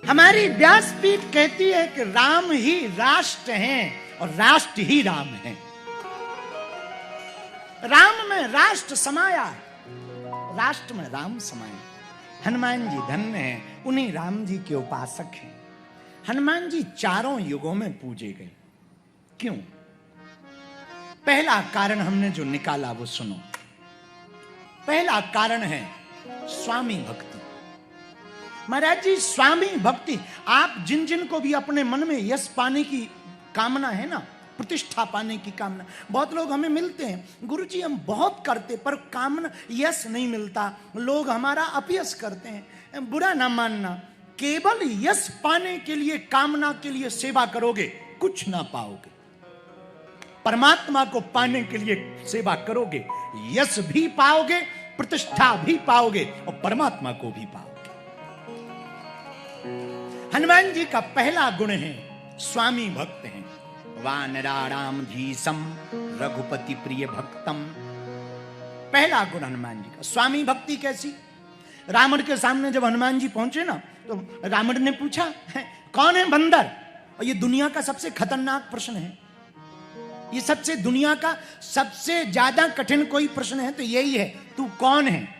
हमारी व्यासपीठ कहती है कि राम ही राष्ट्र हैं और राष्ट्र ही राम है। राम में राष्ट्र समाया है, राष्ट्र में राम समाया। हनुमान जी धन्य हैं, उन्हीं राम जी के उपासक हैं। हनुमान जी चारों युगों में पूजे गए। क्यों? पहला कारण हमने जो निकाला वो सुनो। पहला कारण है स्वामी भक्ति। महाराज जी, स्वामी भक्ति, आप जिन जिन को भी अपने मन में यश पाने की कामना है ना, प्रतिष्ठा पाने की कामना, बहुत लोग हमें मिलते हैं, गुरुजी हम बहुत करते पर कामना यश नहीं मिलता, लोग हमारा अपयश करते हैं। बुरा ना मानना, केवल यश पाने के लिए, कामना के लिए सेवा करोगे कुछ ना पाओगे। परमात्मा को पाने के लिए सेवा करोगे, यश भी पाओगे, प्रतिष्ठा भी पाओगे और परमात्मा को भी पाओगे। हनुमान जी का पहला गुण है स्वामी भक्त हैं। वानराणाम धीसम रघुपति प्रिय भक्तम। पहला गुण हनुमान जी का स्वामी भक्ति। कैसी? रावण के सामने जब हनुमान जी पहुंचे ना, तो रावण ने पूछा कौन है बंदर? और ये दुनिया का सबसे खतरनाक प्रश्न है, ये सबसे दुनिया का सबसे ज्यादा कठिन कोई प्रश्न है तो यही है, तू कौन है?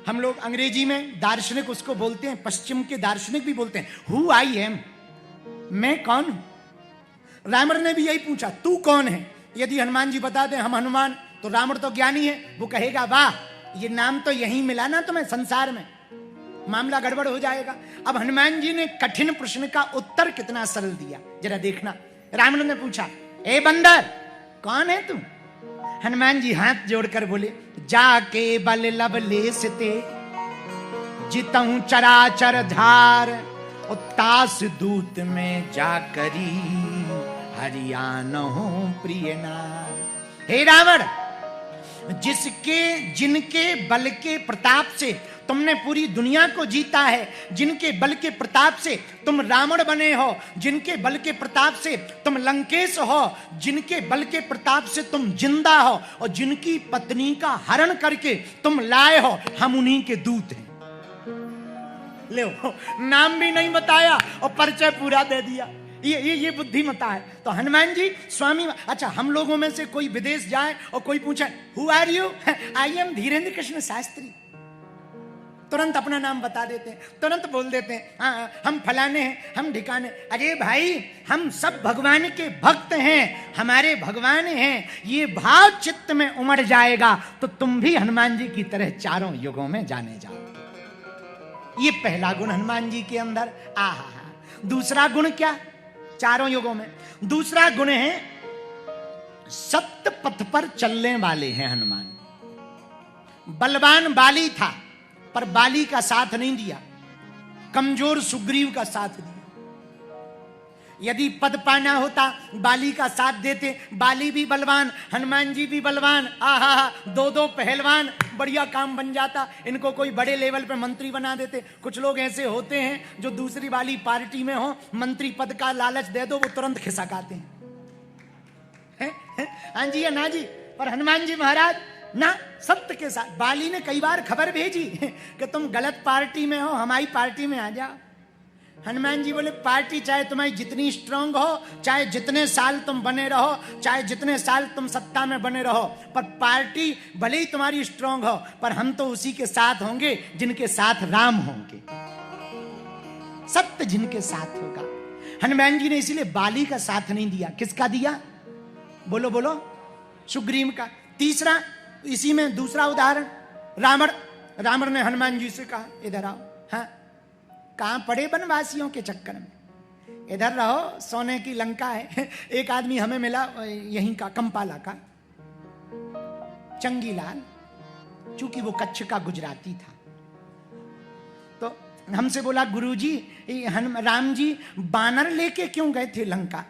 हम लोग अंग्रेजी में दार्शनिक उसको बोलते हैं, पश्चिम के दार्शनिक भी बोलते हैं हु आई एम, मैं कौन हूं। रावण ने भी यही पूछा तू कौन है? यदि हनुमान जी बता दें हम हनुमान, तो रावण तो ज्ञानी है, वो कहेगा वाह ये नाम तो यहीं मिला ना तुम्हें संसार में, मामला गड़बड़ हो जाएगा। अब हनुमान जी ने कठिन प्रश्न का उत्तर कितना सरल दिया, जरा देखना। रावण ने पूछा ए बंदर कौन है तू? हनुमान जी हाथ जोड़कर बोले जाके बल लवलेस ते जितहूं चराचर धार, और तास दूत में जाकरी हरियाणा हो प्रिय नार। हे रावण, जिसके जिनके बल के प्रताप से तुमने पूरी दुनिया को जीता है, जिनके बल के प्रताप से तुम रावण बने हो, जिनके बल के प्रताप से तुम लंकेश हो, जिनके बल के प्रताप से तुम जिंदा हो और जिनकी पत्नी का हरण करके तुम लाए हो, हम उन्हीं के दूत हैं। ले नाम भी नहीं बताया और परिचय पूरा दे दिया। ये बुद्धिमता है। तो हनुमान जी स्वामी। अच्छा, हम लोगों में से कोई विदेश जाए और कोई पूछे who are you? I am Dhirendra Krishna Shastri, तुरंत अपना नाम बता देते हैं, तुरंत बोल देते हैं हाँ हम फलाने हैं, हम ढिकाने। अरे भाई, हम सब भगवान के भक्त हैं, हमारे भगवान हैं। ये भाव चित्त में उमड़ जाएगा तो तुम भी हनुमान जी की तरह चारों युगों में जाने जाओ। ये पहला गुण हनुमान जी के अंदर। आहा। दूसरा गुण क्या चारों युगों में? दूसरा गुण है सत्य पथ पर चलने वाले हैं हनुमान। बलवान बाली था पर बाली का साथ नहीं दिया, कमजोर सुग्रीव का साथ दिया। यदि पद पाना होता बाली का साथ देते, बाली भी बलवान, हनुमान जी भी बलवान, आहा, दो दो पहलवान, बढ़िया काम बन जाता। इनको कोई बड़े लेवल पे मंत्री बना देते। कुछ लोग ऐसे होते हैं जो दूसरी वाली पार्टी में हो, मंत्री पद का लालच दे दो वो तुरंत खिसकाते हैं। हाँ जी या ना जी। पर हनुमान जी महाराज ना, सत्य के साथ। बाली ने कई बार खबर भेजी कि तुम गलत पार्टी में हो, हमारी पार्टी में आ जाओ। हनुमान जी बोले पार्टी चाहे तुम्हारी जितनी स्ट्रांग हो, चाहे जितने साल तुम बने रहो, चाहे जितने साल तुम सत्ता में बने रहो, पर पार्टी भले ही तुम्हारी स्ट्रांग हो, पर हम तो उसी के साथ होंगे जिनके साथ राम होंगे, सत्य जिनके साथ होगा। हनुमान जी ने इसीलिए बाली का साथ नहीं दिया। किसका दिया? बोलो बोलो, सुग्रीव का। तीसरा, इसी में दूसरा उदाहरण, रावण ने हनुमान जी से कहा इधर आओ। हाँ, कहां पड़े बनवासियों के चक्कर में, इधर रहो, सोने की लंका है। एक आदमी हमें मिला यहीं का, कंपाला का, चंगीलाल, चूंकि वो कच्छ का गुजराती था, तो हमसे बोला गुरुजी राम जी बानर लेके क्यों गए थे लंका?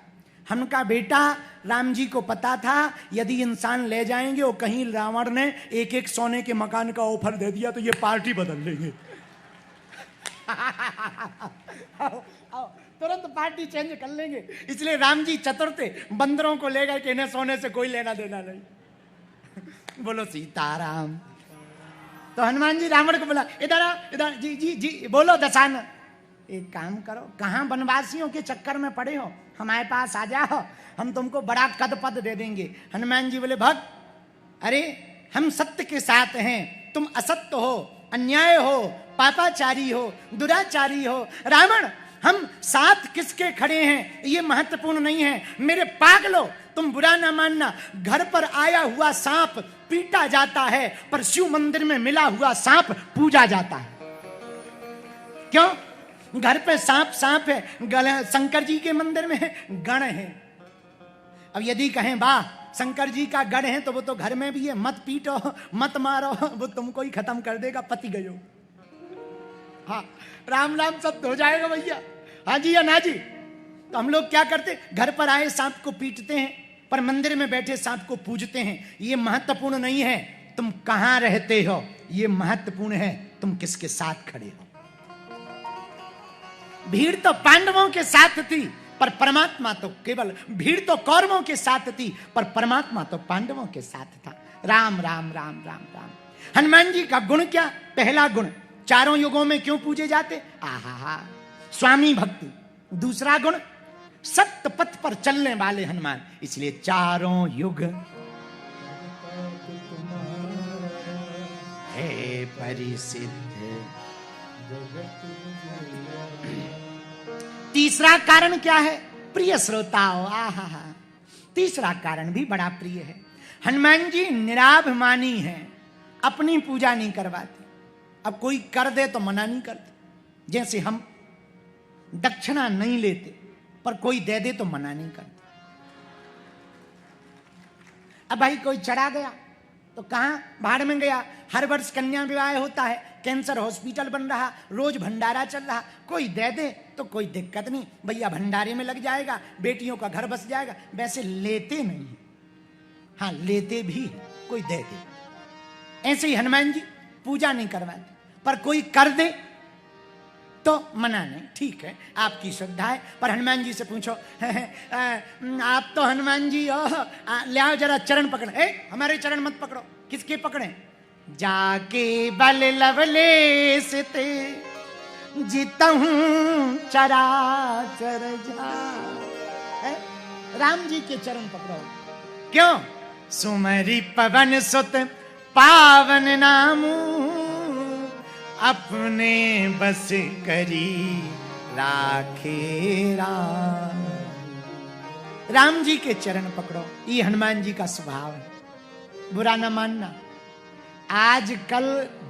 हम कहा बेटा, राम जी को पता था यदि इंसान ले जाएंगे और कहीं रावण ने एक एक सोने के मकान का ऑफर दे दिया तो ये पार्टी बदल लेंगे। तुरंत पार्टी चेंज कर लेंगे। इसलिए राम जी चतुर थे, बंदरों को ले गए कि इन्हें सोने से कोई लेना देना नहीं। बोलो सीताराम। तो हनुमान जी रावण को बोला इधर आओ, इधर जी जी जी बोलो दशानन। एक काम करो, कहां वनवासियों के चक्कर में पड़े हो, हमारे पास आ जाओ, हम तुमको बड़ा कद पद दे देंगे। हनुमान जी बोले भक्त, अरे हम सत्य के साथ हैं, तुम असत्य हो, अन्याय हो, पापाचारी हो, दुराचारी हो। रावण, हम साथ किसके खड़े हैं ये महत्वपूर्ण नहीं है। मेरे पागलो, तुम बुरा ना मानना, घर पर आया हुआ सांप पीटा जाता है, पर शिव मंदिर में मिला हुआ सांप पूजा जाता है। क्यों? घर पे सांप सांप है, शंकर जी के मंदिर में गण है। अब यदि कहें वाह शंकर जी का गण है, तो वो तो घर में भी है, मत पीटो मत मारो, वो तुमको ही खत्म कर देगा, पति गयो। हाँ, राम राम सब हो जाएगा भैया, हाँ जी या ना जी। तो हम लोग क्या करते, घर पर आए सांप को पीटते हैं, पर मंदिर में बैठे सांप को पूजते हैं। ये महत्वपूर्ण नहीं है तुम कहां रहते हो, ये महत्वपूर्ण है तुम किसके साथ खड़े हो। भीड़ तो पांडवों के साथ थी, पर परमात्मा तो केवल, भीड़ तो कौरवों के साथ थी, पर परमात्मा तो पांडवों के साथ था। राम राम राम राम राम। हनुमान जी का गुण क्या? पहला गुण, चारों युगों में क्यों पूजे जाते? आहा, स्वामी भक्ति। दूसरा गुण, सत्य पथ पर चलने वाले हनुमान, इसलिए चारों युग है परिसिद्ध। तीसरा कारण क्या है? प्रिय श्रोताओं, आहा, तीसरा कारण भी बड़ा प्रिय है। हनुमान जी निराभिमानी हैं, अपनी पूजा नहीं करवाते। अब कोई कर दे तो मना नहीं करते, जैसे हम दक्षिणा नहीं लेते, पर कोई दे दे तो मना नहीं करते। अब भाई कोई चढ़ा गया तो कहां भाड़ में गया। हर वर्ष कन्या विवाह होता है, कैंसर हॉस्पिटल बन रहा, रोज भंडारा चल रहा, कोई दे दे तो कोई दिक्कत नहीं, भैया भंडारे में लग जाएगा, बेटियों का घर बस जाएगा। वैसे लेते नहीं, हाँ लेते भी, कोई दे दे। ऐसे ही हनुमान जी पूजा नहीं करवाते, पर कोई कर दे तो मना नहीं, ठीक है आपकी श्रद्धा है। पर हनुमान जी से पूछो आप तो हनुमान जी हो, ले आओ जरा चरण पकड़े। हमारे चरण मत पकड़ो, किसके पकड़े? जाके बल लवलेश ते जीतहूं चराचर जा। राम जी के चरण पकड़ो। क्यों? सुमरी पवन सुत पावन नामू, अपने बस करी राखे राम। राम जी के चरण पकड़ो, ये हनुमान जी का स्वभाव है, बुरा न मानना। आजकल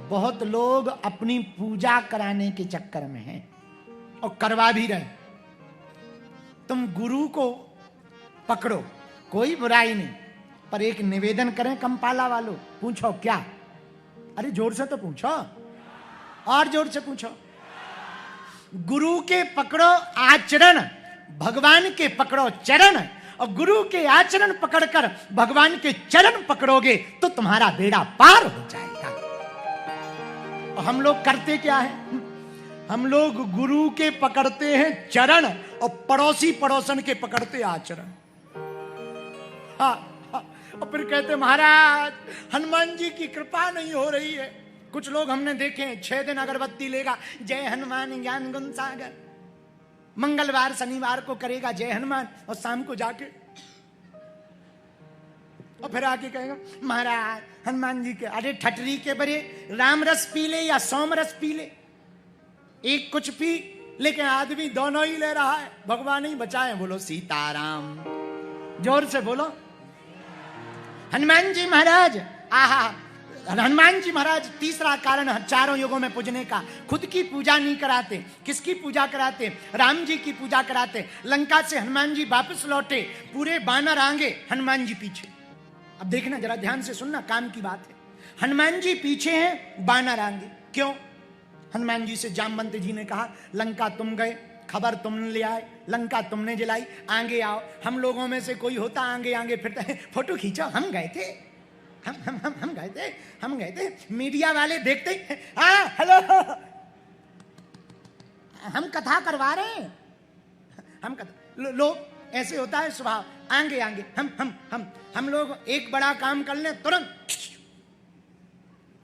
बहुत लोग अपनी पूजा कराने के चक्कर में हैं और करवा भी रहे। तुम गुरु को पकड़ो, कोई बुराई नहीं, पर एक निवेदन करें कंपाला वालों, पूछो क्या? अरे जोर से तो पूछो, और जोर से पूछो। गुरु के पकड़ो आचरण, भगवान के पकड़ो चरण, और गुरु के आचरण पकड़कर भगवान के चरण पकड़ोगे तो तुम्हारा बेड़ा पार हो जाएगा। और हम लोग करते क्या है? हम लोग गुरु के पकड़ते हैं चरण और पड़ोसी पड़ोसन के पकड़ते आचरण। हाँ, और फिर कहते महाराज हनुमान जी की कृपा नहीं हो रही है। कुछ लोग हमने देखे हैं 6 दिन अगरबत्ती लेगा, जय हनुमान ज्ञान गुण सागर, मंगलवार शनिवार को करेगा जय हनुमान, और शाम को जाके और फिर आके कहेगा महाराज हनुमान जी के। अरे ठटरी के बरे राम रस पी ले या सोम रस पी ले, एक कुछ पी, लेकिन आदमी दोनों ही ले रहा है। भगवान ही बचाए, बोलो सीताराम, जोर से बोलो। हनुमान जी महाराज, आहा, हनुमान जी महाराज तीसरा कारण चारों युगों में पूजने का, खुद की पूजा नहीं कराते। किसकी पूजा कराते? राम जी की पूजा कराते। लंका से हनुमान जी वापस लौटे, पूरे बानर आगे, हनुमान जी पीछे। अब देखना जरा ध्यान से सुनना, काम की बात है। हनुमान जी पीछे हैं, बानर आगे। क्यों? हनुमान जी से जामवंत जी ने कहा लंका तुम गए, खबर तुमने ले आए, लंका तुमने जलाई, आगे आओ। हम लोगों में से कोई होता आगे आगे फिरता है, फोटो खींचो, हम गए थे, हम गए थे। मीडिया वाले देखते ही हाँ हेलो, हम कथा करवा रहे हैं, हम कथा। लोग ऐसे होता है स्वभाव, आगे आगे हम लोग एक बड़ा काम कर लें तुरंत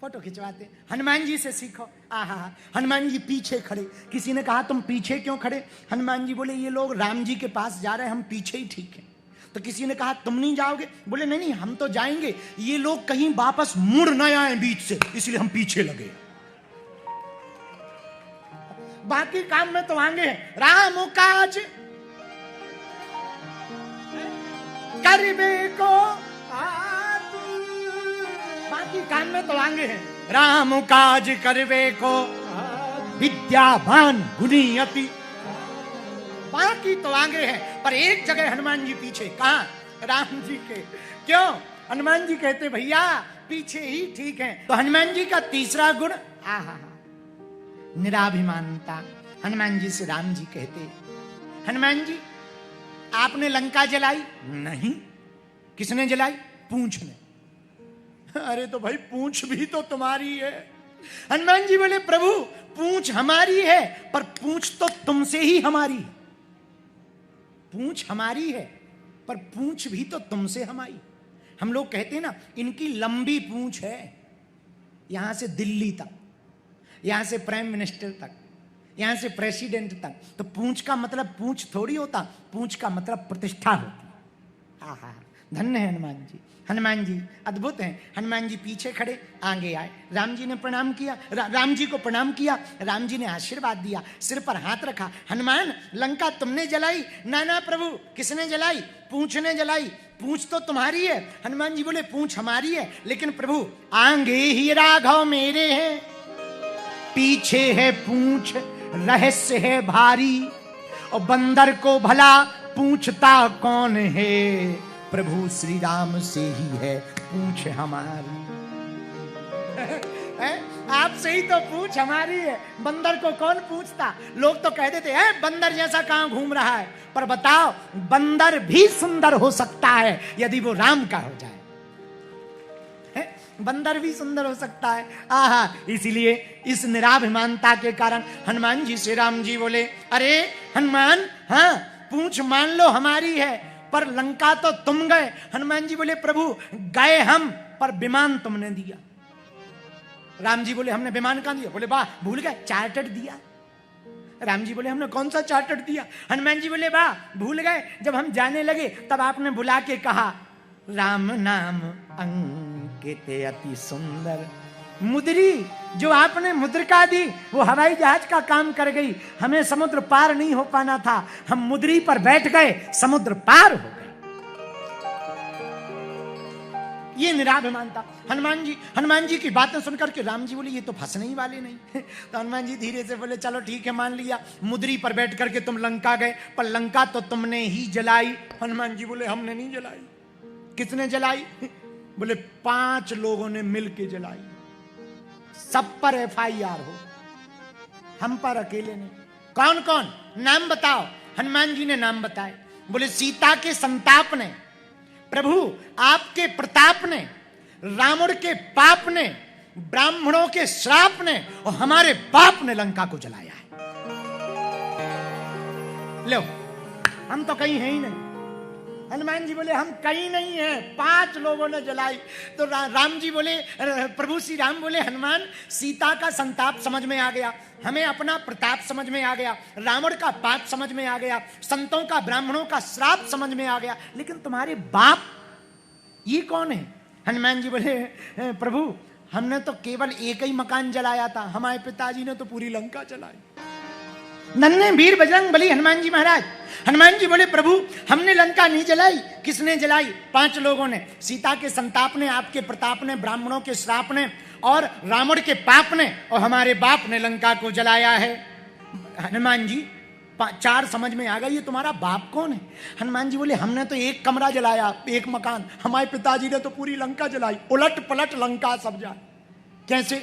फोटो खिंचवाते। हनुमान जी से सीखो। आहा, हनुमान जी पीछे खड़े। किसी ने कहा तुम पीछे क्यों खड़े? हनुमान जी बोले ये लोग राम जी के पास जा रहे हैं, हम पीछे ही ठीक है। तो किसी ने कहा तुम नहीं जाओगे? बोले नहीं नहीं हम तो जाएंगे, ये लोग कहीं वापस मुड़ न आए बीच से, इसलिए हम पीछे लगे। बाकी काम में तो आगे हैं। राम काज करबे को, बाकी काम में तो आगे हैं। राम काज करबे को विद्यावान गुणी अति, बाकी तो आगे है। पर एक जगह हनुमान जी पीछे। कहां? राम जी के। क्यों? हनुमान जी कहते भैया पीछे ही ठीक है। तो हनुमान जी का तीसरा गुण आहा निराभिमानता। हनुमान जी से राम जी कहते हनुमान जी आपने लंका जलाई? नहीं। किसने जलाई? पूंछ ने। अरे तो भाई पूंछ भी तो तुम्हारी है। हनुमान जी बोले प्रभु पूंछ हमारी है पर पूंछ तो तुमसे ही हमारी है। पूंछ हमारी है पर पूंछ भी तो तुमसे हमारी। हम लोग कहते हैं ना इनकी लंबी पूंछ है, यहां से दिल्ली तक, यहां से प्राइम मिनिस्टर तक, यहां से प्रेसिडेंट तक। तो पूंछ का मतलब पूंछ थोड़ी होता, पूंछ का मतलब प्रतिष्ठा होती। आहा धन्य है हनुमान जी। हनुमान जी अद्भुत हैं। हनुमान जी पीछे खड़े, आगे आए। राम जी ने प्रणाम किया, राम जी को प्रणाम किया। राम जी ने आशीर्वाद दिया, सिर पर हाथ रखा। हनुमान लंका तुमने जलाई? ना ना प्रभु। किसने जलाई? पूंछ ने जलाई। पूंछ तो तुम्हारी है। हनुमान जी बोले पूंछ हमारी है लेकिन प्रभु आगे ही राघव मेरे हैं, पीछे है पूंछ रहस्य है भारी, और बंदर को भला पूछता कौन है, प्रभु श्री राम से ही है पूंछ हमारी। आपसे ही तो पूंछ हमारी है, बंदर को कौन पूछता? लोग तो कह देते हैं बंदर जैसा कहां घूम रहा है। पर बताओ बंदर भी सुंदर हो सकता है यदि वो राम का हो जाए। बंदर भी सुंदर हो सकता है। आहा इसीलिए इस निराभिमानता के कारण हनुमान जी से राम जी बोले अरे हनुमान हाँ पूंछ मान लो हमारी है पर लंका तो तुम गए। हनुमान जी बोले प्रभु गए हम पर विमान तुमने दिया। राम जी बोले हमने विमान कहां दिया? बोले वाह भूल गए, चार्टर्ड दिया। राम जी बोले हमने कौन सा चार्टर्ड दिया? हनुमान जी बोले वाह भूल गए, जब हम जाने लगे तब आपने बुला के कहा राम नाम अंकित अति सुंदर। मुद्री जो आपने मुद्रिका दी वो हवाई जहाज का काम कर गई। हमें समुद्र पार नहीं हो पाना था, हम मुद्री पर बैठ गए, समुद्र पार हो गए। ये निराभिमानता। हनुमान जी की बातें सुनकर के राम जी बोले ये तो फंसने ही वाले नहीं। तो हनुमान जी धीरे से बोले चलो ठीक है मान लिया, मुद्री पर बैठ करके तुम लंका गए पर लंका तो तुमने ही जलाई। हनुमान जी बोले हमने नहीं जलाई। किसने जलाई? बोले 5 लोगों ने मिलके जलाई। सब पर FIR हो, हम पर अकेले नहीं। कौन कौन? नाम बताओ। हनुमान जी ने नाम बताए। बोले सीता के संताप ने, प्रभु आपके प्रताप ने, रावण के पाप ने, ब्राह्मणों के श्राप ने और हमारे बाप ने लंका को जलाया है। लो हम तो कहीं है ही नहीं। हनुमान जी बोले हम कहीं नहीं है, 5 लोगों ने जलाई। तो राम जी बोले प्रभु श्री राम बोले हनुमान सीता का संताप समझ में आ गया, हमें अपना प्रताप समझ में आ गया, रावण का पाप समझ में आ गया, संतों का ब्राह्मणों का श्राप समझ में आ गया, लेकिन तुम्हारे बाप ये कौन है? हनुमान जी बोले प्रभु हमने तो केवल एक ही मकान जलाया था, हमारे पिताजी ने तो पूरी लंका जलाई। नन्हे वीर बजरंग बली हनुमान जी महाराज। हनुमान जी बोले प्रभु हमने लंका नहीं जलाई। किसने जलाई? 5 लोगों ने। सीता के संताप ने, आपके प्रताप ने, ब्राह्मणों के श्राप ने और रावण के पाप ने और हमारे बाप ने लंका को जलाया है। हनुमान जी 4 समझ में आ गया, ये तुम्हारा बाप कौन है? हनुमान जी बोले हमने तो एक कमरा जलाया, एक मकान, हमारे पिताजी ने तो पूरी लंका जलाई, उलट पलट लंका सब जाए। कैसे?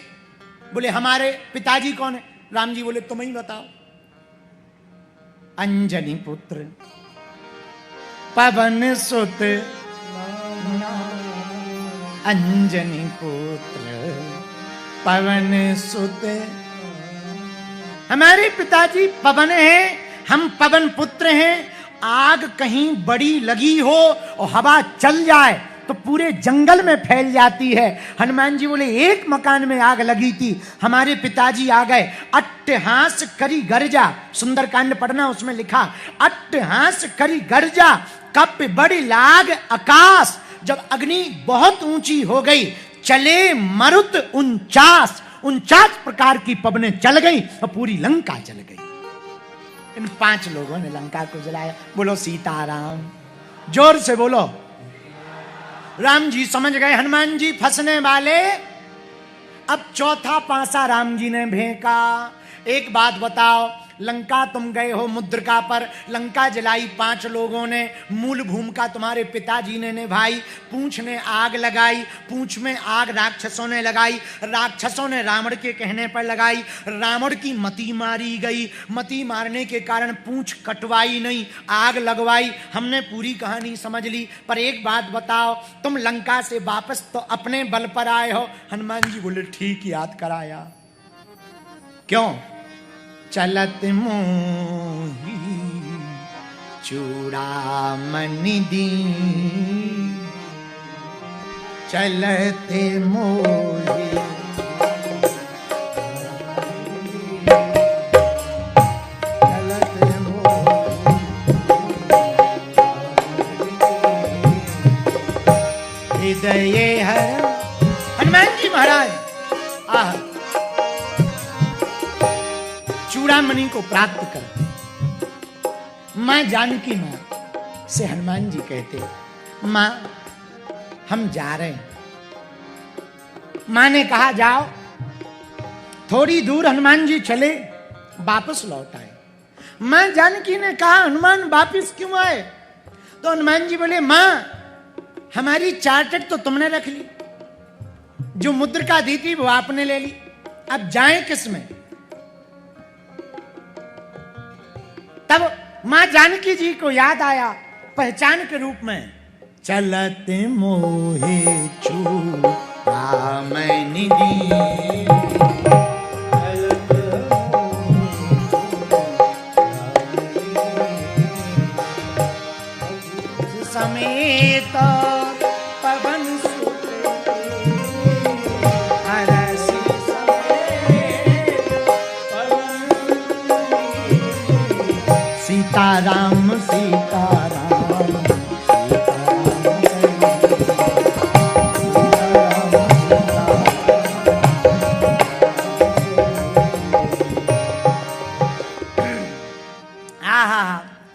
बोले हमारे पिताजी कौन है? राम जी बोले तुम ही बताओ। अंजनी पुत्र पवन सुत, अंजनी पुत्र पवन सुत। हमारे पिताजी पवन हैं, हम पवन पुत्र हैं। आग कहीं बड़ी लगी हो और हवा चल जाए तो पूरे जंगल में फैल जाती है। हनुमान जी बोले एक मकान में आग लगी थी, हमारे पिताजी आ गए, अट्टहास करी गर्जा, सुंदरकांड पढ़ना उसमें लिखा, अट्टहास करी गर्जा कप बड़ी लाग आकाश, जब अग्नि बहुत ऊंची हो गई चले मरुत 49 प्रकार की पवनें चल गई और पूरी लंका जल गई। इन 5 लोगों ने लंका को जलाया। बोलो सीताराम, जोर से बोलो। राम जी समझ गए हनुमान जी फंसने वाले। अब चौथा पांसा राम जी ने फेंका। एक बात बताओ, लंका तुम गए हो मुद्रिका पर, लंका जलाई 5 लोगों ने, मूल भूमिका तुम्हारे पिताजी ने निभाई, पूंछ ने आग लगाई, पूंछ में आग राक्षसों ने लगाई, राक्षसों ने रावण के कहने पर लगाई, रावण की मति मारी गई, मति मारने के कारण पूंछ कटवाई नहीं, आग लगवाई। हमने पूरी कहानी समझ ली, पर एक बात बताओ, तुम लंका से वापस तो अपने बल पर आए हो। हनुमान जी बोले ठीक याद कराया। क्यों? चलत मोही चूड़ामणि दी, चलते मोही चलते मोही हृदय हर। हनुमान जी महाराज चूड़ामणि को प्राप्त कर। मां जानकी मां से हनुमान जी कहते, मां हम जा रहे हैं। मां ने कहा जाओ। थोड़ी दूर हनुमान जी चले, वापस लौट आए। मां जानकी ने कहा हनुमान वापस क्यों आए? तो हनुमान जी बोले मां हमारी चार्टट तो तुमने रख ली, जो मुद्रिका दी थी वो आपने ले ली, अब जाएं किस में? तब मां जानकी जी को याद आया पहचान के रूप में, चलते मोहे चूड़ामणि दी, समेत पवन सीताराम सीताराम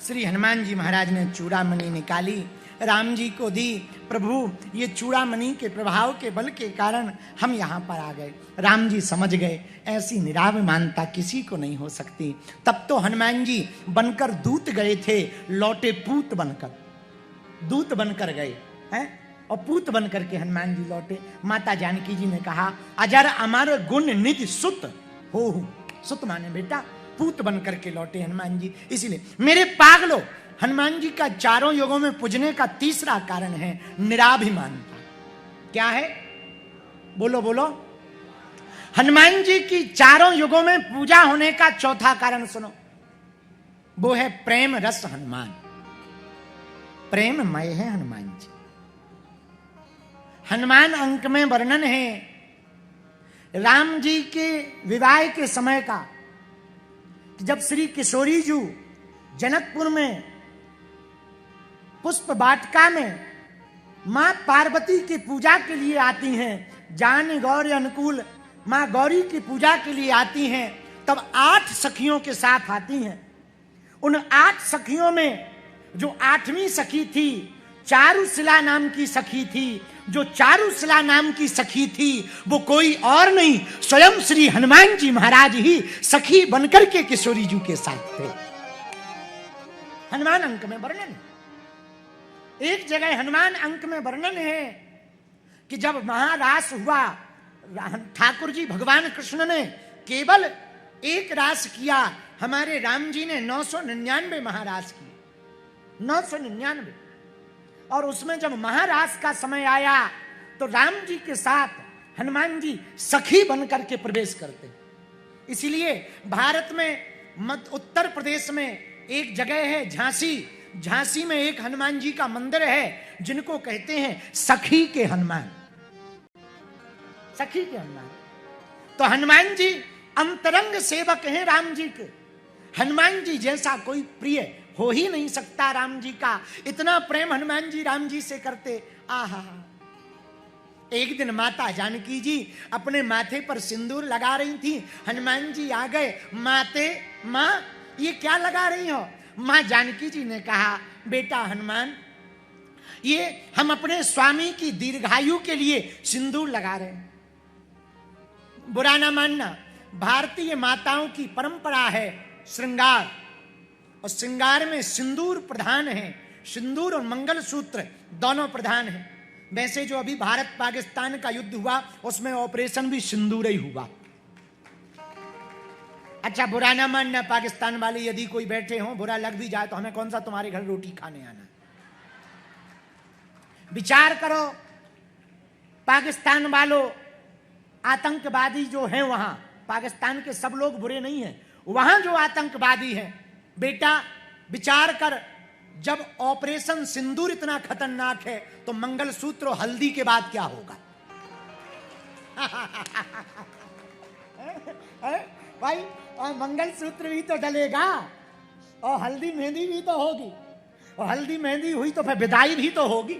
श्री हनुमान जी महाराज ने चूड़ामणि निकाली, राम जी को दी। प्रभु ये चूड़ामणि के प्रभाव के बल के कारण हम यहाँ पर आ गए। राम जी समझ गए ऐसी निराभिमानता किसी को नहीं हो सकती। तब तो हनुमान जी बनकर दूत गए थे, लौटे पूत बनकर, दूत बनकर गए हैं और पूत बनकर के हनुमान जी लौटे। माता जानकी जी ने कहा अजर अमर गुण निधि सुत हो। सुत माने बेटा, पूत बनकर के लौटे हनुमान जी। इसलिए मेरे पागलो, हनुमान जी का चारों युगों में पूजने का तीसरा कारण है निराभिमानता। क्या है? बोलो बोलो। हनुमान जी की चारों युगों में पूजा होने का चौथा कारण सुनो, वो है प्रेम रस हनुमान। प्रेममय है हनुमान जी। हनुमान अंक में वर्णन है राम जी के विवाह के समय का, जब श्री किशोरी जी जनकपुर में पुष्प वाटिका में मां पार्वती की पूजा के लिए आती हैं, जान गौर अनुकूल मां गौरी की पूजा के लिए आती हैं, तब 8 सखियों के साथ आती हैं। उन 8 सखियों में जो 8वीं सखी थी चारुशिला नाम की सखी थी, जो चारुशिला नाम की सखी थी वो कोई और नहीं स्वयं श्री हनुमान जी महाराज ही सखी बनकर के किशोरी जी के साथ थे। हनुमान अंक में वर्णन, एक जगह हनुमान अंक में वर्णन है कि जब महारास हुआ, ठाकुर जी भगवान कृष्ण ने केवल एक रास किया, हमारे राम जी ने 999 महारास किए, 999। और उसमें जब महारास का समय आया तो राम जी के साथ हनुमान जी सखी बनकर के प्रवेश करते। इसीलिए भारत में उत्तर प्रदेश में एक जगह है झांसी, झांसी में एक हनुमान जी का मंदिर है जिनको कहते हैं सखी के हनुमान, सखी के हनुमान। तो हनुमान जी अंतरंग सेवक हैं राम जी के। हनुमान जी जैसा कोई प्रिय हो ही नहीं सकता राम जी का, इतना प्रेम हनुमान जी राम जी से करते। आहा, एक दिन माता जानकी जी अपने माथे पर सिंदूर लगा रही थी, हनुमान जी आ गए। माते, माँ ये क्या लगा रही हो? माँ जानकी जी ने कहा, बेटा हनुमान, ये हम अपने स्वामी की दीर्घायु के लिए सिंदूर लगा रहे हैं। बुरा ना मानना, भारतीय माताओं की परंपरा है श्रृंगार, और श्रृंगार में सिंदूर प्रधान है। सिंदूर और मंगलसूत्र दोनों प्रधान हैं। वैसे जो अभी भारत पाकिस्तान का युद्ध हुआ उसमें ऑपरेशन भी सिंदूर ही हुआ। अच्छा, बुरा ना मानना पाकिस्तान वाले, यदि कोई बैठे हों, बुरा लग भी जाए तो हमें कौन सा तुम्हारे घर रोटी खाने आना। विचार करो, पाकिस्तान वालों, आतंकवादी जो हैं वहां, पाकिस्तान के सब लोग बुरे नहीं हैं, वहां जो आतंकवादी हैं, बेटा विचार कर, जब ऑपरेशन सिंदूर इतना खतरनाक है तो मंगलसूत्र और हल्दी के बाद क्या होगा? भाई, और मंगलसूत्र भी तो डलेगा और हल्दी मेहंदी भी तो होगी, और हल्दी मेहंदी हुई तो फिर विदाई भी तो होगी।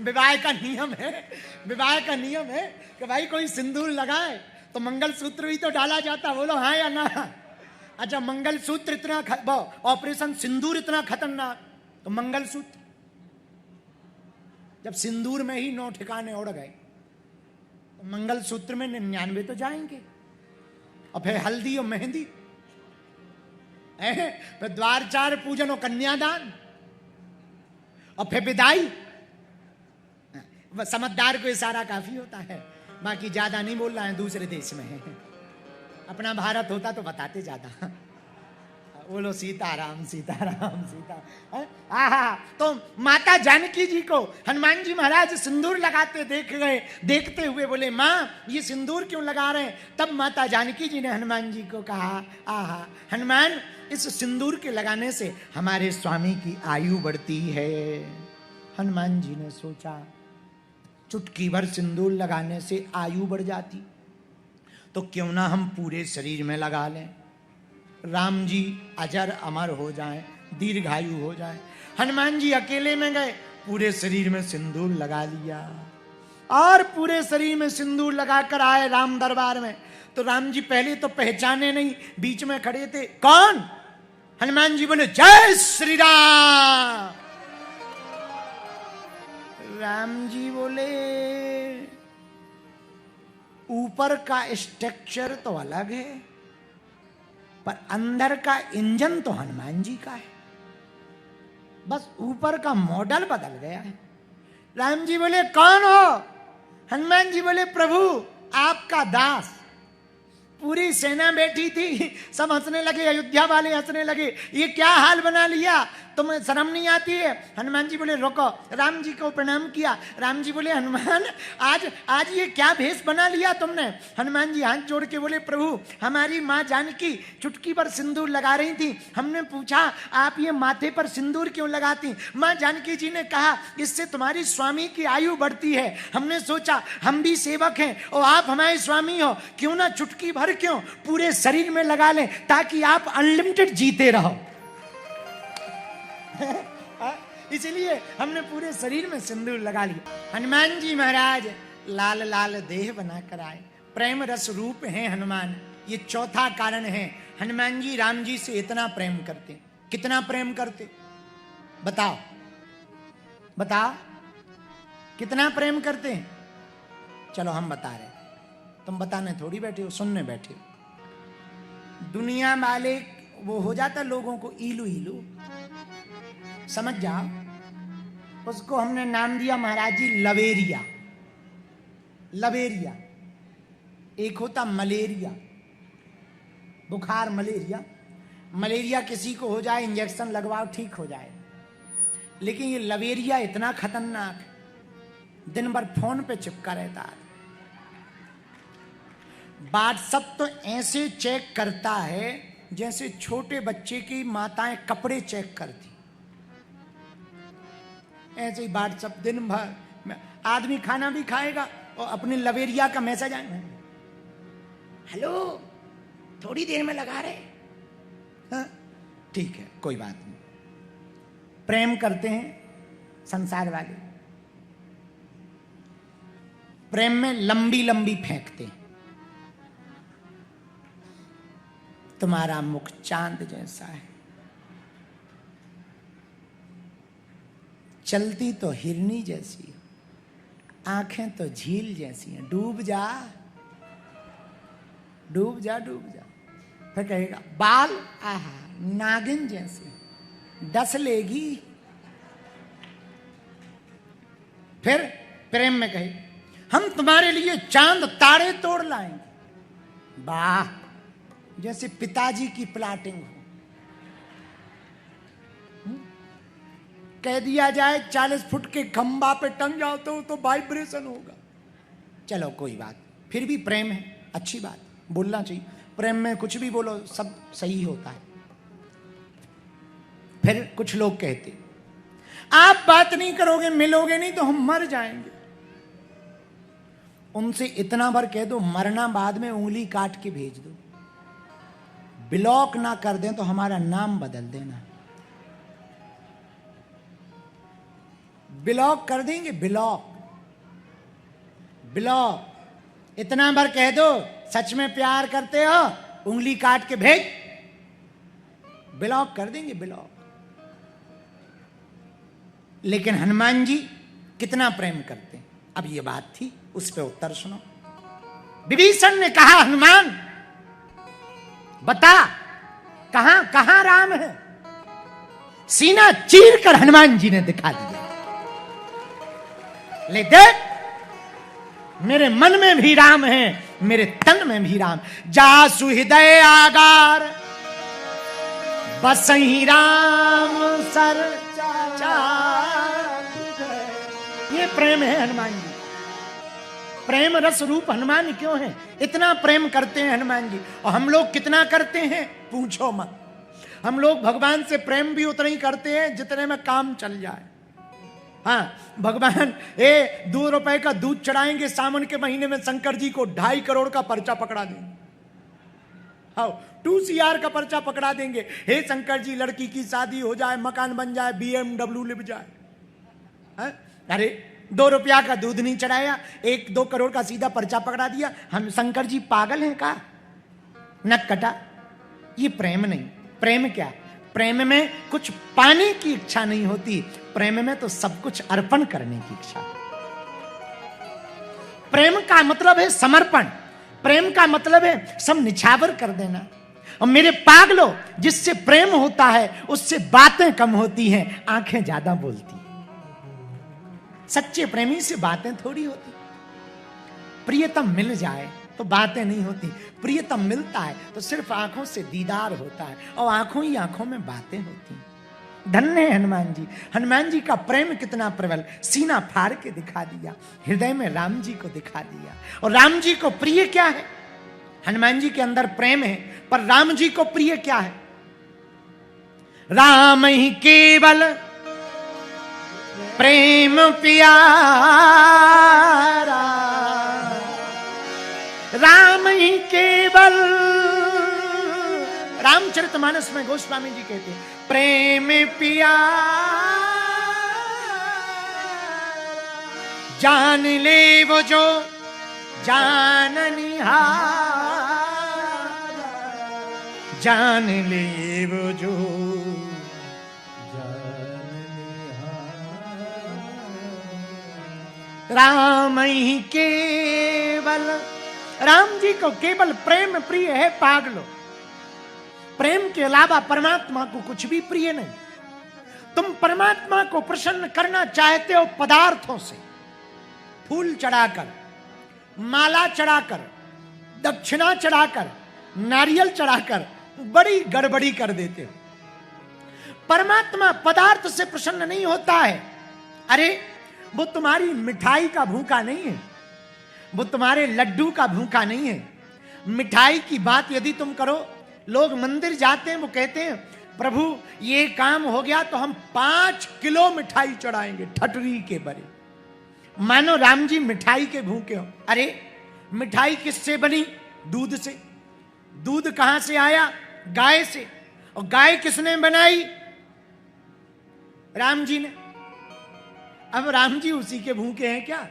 विवाह का नियम है, विवाह का नियम है कि भाई कोई सिंदूर लगाए तो मंगलसूत्र भी तो डाला जाता। बोलो हाँ या ना? अच्छा, मंगलसूत्र इतना, ऑपरेशन सिंदूर इतना खतरनाक, तो मंगलसूत्र, जब सिंदूर में ही 9 ठिकाने उड़ गए तो मंगलसूत्र में 99 तो जाएंगे। और फिर हल्दी और मेहंदी, फिर द्वार चार पूजन और कन्यादान, और फिर विदाई। समझदार को इशारा काफी होता है, बाकी ज्यादा नहीं बोल रहा है। दूसरे देश में है, अपना भारत होता तो बताते ज्यादा। बोलो सीताराम सीताराम सीता। आहा, तो माता जानकी जी को हनुमान जी महाराज सिंदूर लगाते देख गए, देखते हुए बोले, माँ ये सिंदूर क्यों लगा रहे हैं? तब माता जानकी जी ने हनुमान जी को कहा, आहा हनुमान, इस सिंदूर के लगाने से हमारे स्वामी की आयु बढ़ती है। हनुमान जी ने सोचा, चुटकी भर सिंदूर लगाने से आयु बढ़ जाती, तो क्यों ना हम पूरे शरीर में लगा लें, राम जी अजर अमर हो जाएं, दीर्घायु हो जाएं। हनुमान जी अकेले में गए, पूरे शरीर में सिंदूर लगा लिया, और पूरे शरीर में सिंदूर लगाकर आए राम दरबार में। तो राम जी पहले तो पहचाने नहीं, बीच में खड़े थे। कौन? हनुमान जी बोले, जय श्री राम। राम जी बोले, ऊपर का स्ट्रक्चर तो अलग है, पर अंदर का इंजन तो हनुमान जी का है, बस ऊपर का मॉडल बदल गया है। राम जी बोले, कौन हो? हनुमान जी बोले, प्रभु आपका दास। पूरी सेना बैठी थी, सब हंसने लगे, अयोध्या वाले हंसने लगे, ये क्या हाल बना लिया, तुम्हें शर्म नहीं आती है? हनुमान जी बोले, रुको। राम जी को प्रणाम किया। राम जी बोले, हनुमान आज ये क्या भेष बना लिया तुमने? हनुमान जी हाथ जोड़ के बोले, प्रभु हमारी माँ जानकी चुटकी पर सिंदूर लगा रही थी, हमने पूछा आप ये माथे पर सिंदूर क्यों लगाती? माँ जानकी जी ने कहा, इससे तुम्हारी स्वामी की आयु बढ़ती है। हमने सोचा हम भी सेवक हैं और आप हमारे स्वामी हो, क्यों ना चुटकी भर क्यों पूरे शरीर में लगा लें, ताकि आप अनलिमिटेड जीते रहो। इसलिए हमने पूरे शरीर में सिंदूर लगा लिया। हनुमान जी महाराज लाल लाल देह बनाकर आए, प्रेम रस रूप हैं हनुमान। ये चौथा कारण है, हनुमान जी राम जी से इतना प्रेम करते। कितना प्रेम करते बताओ, बताओ कितना प्रेम करते हैं? चलो हम बता रहे, तुम बताने थोड़ी बैठे हो, सुनने बैठे हो। दुनिया वाले वो हो जाता लोगों को इलू इलू, समझ जाओ। उसको हमने नाम दिया महाराज जी लवेरिया। लवेरिया एक होता मलेरिया, बुखार मलेरिया। मलेरिया किसी को हो जाए, इंजेक्शन लगवाओ ठीक हो जाए, लेकिन ये लवेरिया इतना खतरनाक, दिन भर फोन पे चिपका रहता है। व्हाट्सएप तो ऐसे चेक करता है जैसे छोटे बच्चे की माताएं कपड़े चेक करती, ऐसे ही व्हाट्सएप दिन भर आदमी खाना भी खाएगा और अपने लवेरिया का मैसेज आएगा, हेलो थोड़ी देर में लगा रहे। हाँ, ठीक है कोई बात नहीं। प्रेम करते हैं संसार वाले, प्रेम में लंबी लंबी फेंकते हैं। तुम्हारा मुख चांद जैसा है, चलती तो हिरनी जैसी, आंखें तो झील जैसी हैं, डूब जा डूब जा डूब जा। फिर कहेगा बाल आहा नागिन जैसे, डस लेगी। फिर प्रेम में कहे हम तुम्हारे लिए चांद तारे तोड़ लाएंगे, वाह जैसे पिताजी की प्लाटिंग हो। कह दिया जाए 40 फुट के खंबा पे टंग जाओ तो वाइब्रेशन होगा। चलो कोई बात, फिर भी प्रेम है, अच्छी बात, बोलना चाहिए। प्रेम में कुछ भी बोलो सब सही होता है। फिर कुछ लोग कहते आप बात नहीं करोगे मिलोगे नहीं तो हम मर जाएंगे। उनसे इतना भर कह दो मरना बाद में उंगली काट के भेज दो, ब्लॉक ना कर दें तो हमारा नाम बदल देना। ब्लॉक कर देंगे, ब्लॉक ब्लॉक। इतना भर कह दो सच में प्यार करते हो, उंगली काट के भेज, ब्लॉक कर देंगे, ब्लॉक। लेकिन हनुमान जी कितना प्रेम करते हैं। अब ये बात थी, उस पे उत्तर सुनो। विभीषण ने कहा हनुमान बता कहां कहां राम है। सीना चीर कर हनुमान जी ने दिखा दिया, ले देख मेरे मन में भी राम है, मेरे तन में भी राम। जासु हृदय आगार बसहि राम सर चार। ये प्रेम है हनुमान जी। प्रेम रस रूप हनुमान क्यों है? इतना प्रेम करते हैं हनुमान जी। और हम लोग कितना करते हैं पूछो मत। हम लोग भगवान से प्रेम भी उतना ही करते हैं जितने में काम चल जाए। हाँ, भगवान 2 रुपए का दूध चढ़ाएंगे सावन के महीने में, शंकर जी को 2.5 करोड़ का पर्चा पकड़ा देंगे। हाँ, 2 CR का पर्चा पकड़ा देंगे। हे शंकर जी लड़की की शादी हो जाए, मकान बन जाए, BMW लिप जाए। हाँ? अरे 2 रुपया का दूध नहीं चढ़ाया, 1-2 करोड़ का सीधा पर्चा पकड़ा दिया। हम शंकर जी पागल हैं का? नक कटा। ये प्रेम नहीं। प्रेम क्या? प्रेम में कुछ पाने की इच्छा नहीं होती, प्रेम में तो सब कुछ अर्पण करने की इच्छा। प्रेम का मतलब है समर्पण, प्रेम का मतलब है सब निछावर कर देना। और मेरे पागलों, जिससे प्रेम होता है उससे बातें कम होती हैं, आंखें ज्यादा बोलती हैं। सच्चे प्रेमी से बातें थोड़ी होती। प्रियतम मिल जाए तो बातें नहीं होती, प्रियतम मिलता है तो सिर्फ आंखों से दीदार होता है और आंखों ही आंखों में बातें होती हैं। धन्य है हनुमान जी। हनुमान जी का प्रेम कितना प्रबल, सीना फाड़ के दिखा दिया, हृदय में राम जी को दिखा दिया। और राम जी को प्रिय क्या है? हनुमान जी के अंदर प्रेम है, पर राम जी को प्रिय क्या है? राम ही केवल प्रेम प्यारा, राम ही केवल। रामचरितमानस में गोस्वामी जी कहते हैं प्रेम प्यारा, जान ले वो जो जाननिहार, जान ले वो जो जाननिहार। राम ही केवल, राम जी को केवल प्रेम प्रिय है पागलो। प्रेम के अलावा परमात्मा को कुछ भी प्रिय नहीं। तुम परमात्मा को प्रसन्न करना चाहते हो पदार्थों से, फूल चढ़ाकर, माला चढ़ाकर, दक्षिणा चढ़ाकर, नारियल चढ़ाकर, बड़ी गड़बड़ी कर देते हो। परमात्मा पदार्थ से प्रसन्न नहीं होता है। अरे वो तुम्हारी मिठाई का भूखा नहीं है, वो तुम्हारे लड्डू का भूखा नहीं है। मिठाई की बात यदि तुम करो लोग मंदिर जाते हैं, वो कहते हैं प्रभु ये काम हो गया तो हम 5 किलो मिठाई चढ़ाएंगे ठटरी के बरे, मानो राम जी मिठाई के भूखे हो। अरे मिठाई किससे बनी? दूध से। दूध कहां से आया? गाय से। और गाय किसने बनाई? राम जी ने। अब राम जी उसी के भूखे हैं क्या?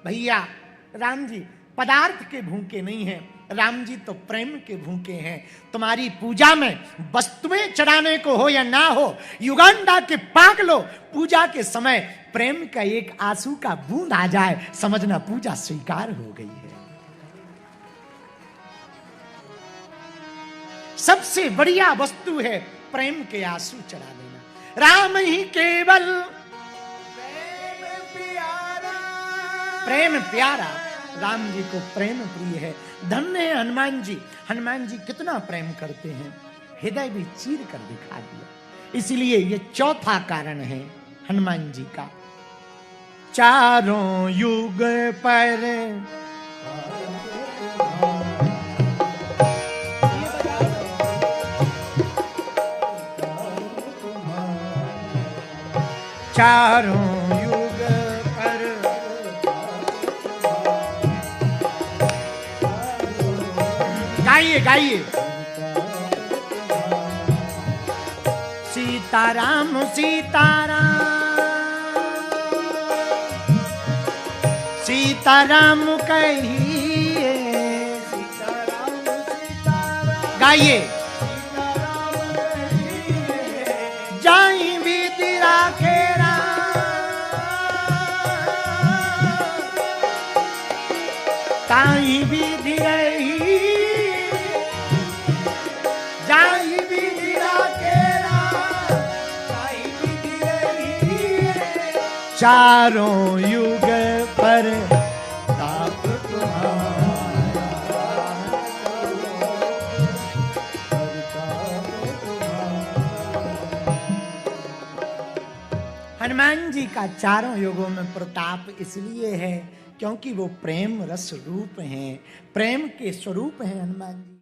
भैया राम जी पदार्थ के भूखे नहीं हैं, राम जी तो प्रेम के भूखे हैं। तुम्हारी पूजा में वस्तुएं चढ़ाने को हो या ना हो, युगांडा के पागलो पूजा के समय प्रेम का एक आंसू का बूंद आ जाए, समझना पूजा स्वीकार हो गई है। सबसे बढ़िया वस्तु है प्रेम के आंसू चढ़ा देना। राम ही केवल प्रेम प्यारा, राम जी को प्रेम प्रिय है। धन्य है हनुमान जी। हनुमान जी कितना प्रेम करते हैं, हृदय भी चीर कर दिखा दिया। इसलिए ये चौथा कारण है हनुमान जी का। चारों युग पर चारों युग पर गाइए गाइए। सीताराम सीताराम सीताराम कहिए, गाइए। जाई विधि राखे ताई विधि रही, जाई विधि राखे ताई विधि रही। चारों युग पर ताप तुम्हारा, हनुमान जी का चारों युगों में प्रताप इसलिए है क्योंकि वो प्रेम रस रूप हैं, प्रेम के स्वरूप हैं हनुमान जी।